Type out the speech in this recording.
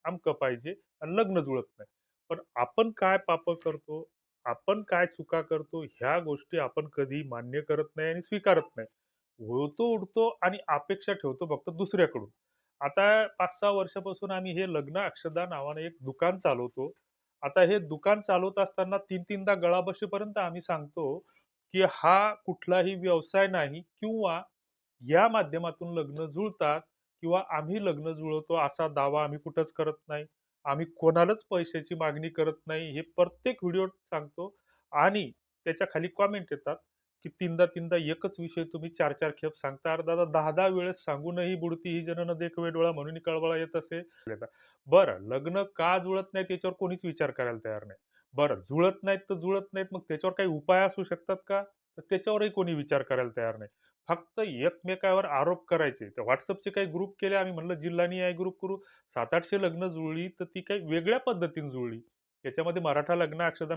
अमकं पाहिजे आणि लग्न जुळत नाही. पण आपण काय पापं करतो, आपण काय चुका करतो, ह्या गोष्टी आपण कधी मान्य करत नाही आणि स्वीकारत नाही. वळतो उठतो आणि अपेक्षा ठेवतो फक्त दुसऱ्याकडून. आता 5-6 वर्षापासून आम्ही हे लग्न अक्षदा नावाने एक दुकान चालवतो. आता हे दुकान चालवत असताना 3-3दा गळा बसेपर्यंत आम्ही सांगतो, की हा कुठलाही व्यवसाय नाही किंवा या माध्यमातून लग्न जुळतात किंवा आम्ही लग्न जुळवतो असा दावा आम्ही कुठंच करत नाही. आम्ही कोणालाच पैशाची मागणी करत नाही. हे प्रत्येक व्हिडिओत सांगतो आणि त्याच्या खाली कॉमेंट येतात, की "तीनदा-तीनदा एकच विषय तुम्ही 4-4 खेप सांगता. अरे दादा 10-10 वेळेस सांगूनही बुडती ही जन न देख डोळा म्हणून कळवळा येत असे." बरं लग्न का जुळत नाही त्याच्यावर कोणीच विचार करायला तयार नाही. बरं जुळत नाहीत तर जुळत नाहीत मग त्याच्यावर काही उपाय असू शकतात का? तर त्याच्यावरही कोणी विचार करायला तयार नाही. फक्त एकमेकांवर आरोप करायचे. तर WhatsAppचे काही ग्रुप केले आम्ही म्हणलं जिल्हा निहाय ग्रुप करू. 700-800 लग्न जुळली तर ती काही वेगळ्या पद्धतीने जुळली. त्याच्यामध्ये मराठा लग्न अक्षदा